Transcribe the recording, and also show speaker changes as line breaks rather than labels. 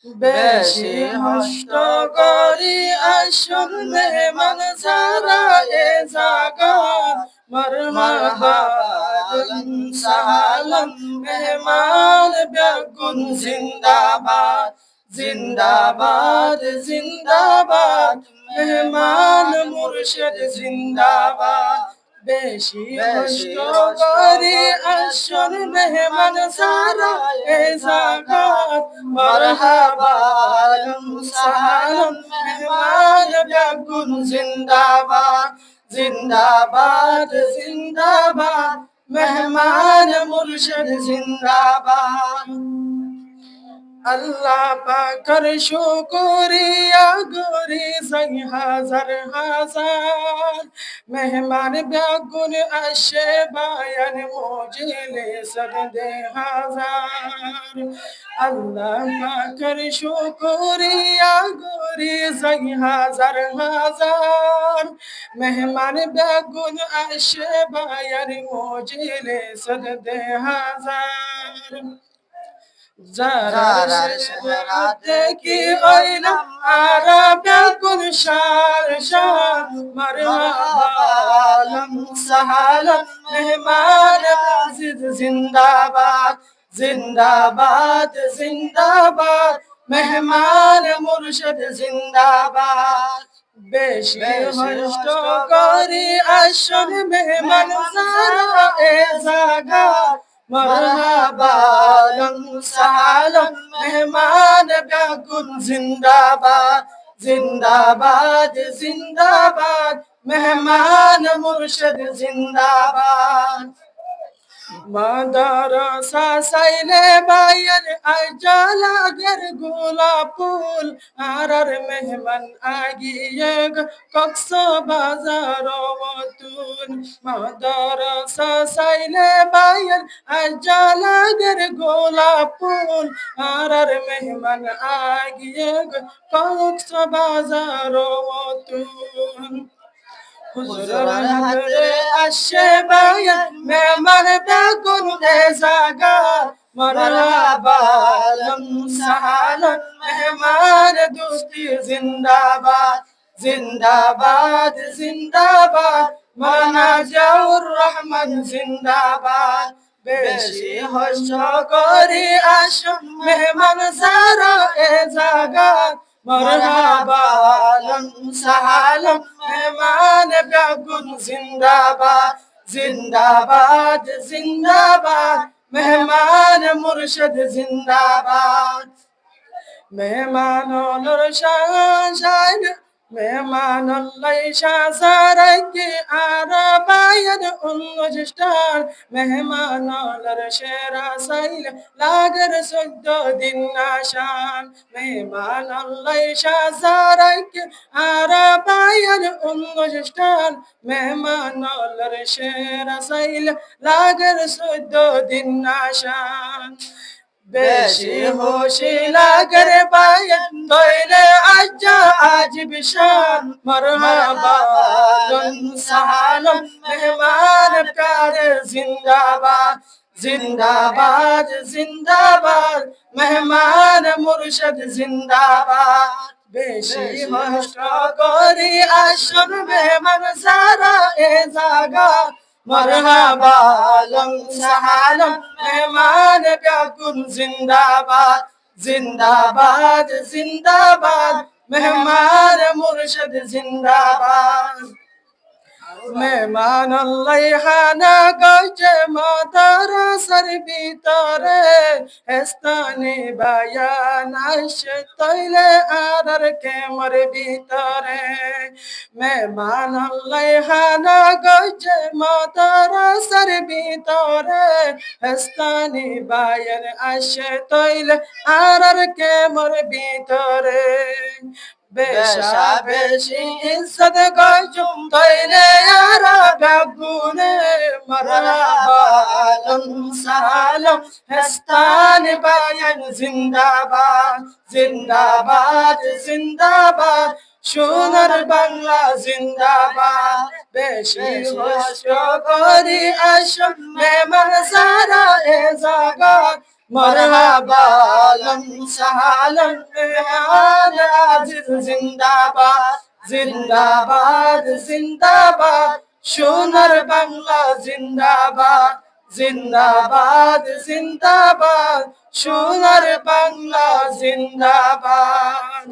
বেশি হষ্ট করি আসুন মেহমান যারা এ জাগাত মারহাবা সালাম মেহমান বেগুন জিন্দাবাদ জিন্দাবাদ জিন্দাবাদ মেহমান মুর্শিদ জিন্দাবাদ বেশি কষ্ট করি আসুন মেহমান সারা এ জাগাত মারহাবা সালাম মেহমান বেগুন জিন্দাবাদ জিন্দাবাদ জিন্দাবাদ মেহমান মুর্শিদ জিন্দাবাদ আল্লাহ পাকের শুকরিয়া করি যাই হাজার হাজার মেহমান বেগুন আসে বায়ান মজিলে সদে হাজার আল্লাহ পাকের শুকরিয়া করি যাই হাজার হাজার মেহমান বেগুন আসে বায়ান মজিলে সদে হাজার যারা রাতে কি হইলাম আর বেগুন সার সার মারহাবালাম সাহালাম মেহমান আজিজ জিন্দাবাদ জিন্দাবাদ জিন্দাবাদ মেহমান মুর্শিদ জিন্দাবাদ বেশি হষ্ট করি আসুন মেহমান যারা এ জাগাত মারহাবা সালাম মেহমান বেগুন জিন্দাবাদ জিন্দাবাদ জিন্দাবাদ মেহমান মুর্শিদ জিন্দাবাদ মাদারসা সাইলে বায়ার আজালাগের গোলাপ ফুল আর মেহমান আগিয়ে কক্স বাজার মতুন মাদারসা সাইলে বায়ার আজালাগের গোলাপ ফুল আর মেহমান আগিয়ে কক্স বাজার মতুন হুজুর হাতে আসে বায়ান মেহমান বেগুন এ জাগাত মারহাবা সালাম মেহমান দোস্তি জিন্দাবাদ জিন্দাবাদ জিন্দাবাদ মানা জাউর রহমান জিন্দাবাদ বেশি হর্ষ করি আসুন মেহমান যারা এ জাগাত মারহাবা সালাম মেহমান বেগুন জিন্দাবাদ জিন্দাবাদ জিন্দাবাদ মেহমান মুর্শিদ জিন্দাবাদ মেহমান শান মেহমান সারাইকে আর বায়ান অনুষ্ঠান মেহমান সেরা সাইল লাগের 14 দিন আশান মেহমান সারাইকে আর বায়ান অনুষ্ঠান মেহমান সেরা সাইল লাগের 14 দিন আশান বেশি হোশি লাগের বায়ান দইলে আজ্জা আজ বিশান মারহাবা সালাম মেহমান প্যারে জিন্দাবাদ জিন্দাবাদ জিন্দাবাদ মেহমান মুর্শিদ জিন্দাবাদ বেশি হষ্ট করি আসুন মেহমান যারা এ জাগাত মারহাবা সালাম মেহমান বেগুন জিন্দাবাদ জিন্দাবাদ জিন্দাবাদ মেহমান মুর্শিদ জিন্দাবাদ মেহমান হানা গজে মাদারসার ভিতরে স্থানে বায়ান আসে তৈলে আর কেমর ভিতরে মেহমান হানা গজে মাদারসার ভিতরে স্থানে বায়ান আসে তৈলে আর কেমর ভিতরে বেশা বেশি ইজ্জত গজুম তৈলে আর বেগুনে মারহাবা সালাম হেস্তান বায়ান জিন্দাবাদ জিন্দাবাদ জিন্দাবাদ সোনার বাংলা জিন্দাবাদ বেশি হর্ষ করি আসুন মেহমান যারা এ জাগাত मरहबा अहलन सहलन आन आजिज जिंदाबाद जिंदाबाद जिंदाबाद সোনার বাংলা জিন্দাবাদ জিন্দাবাদ জিন্দাবাদ সোনার বাংলা জিন্দাবাদ।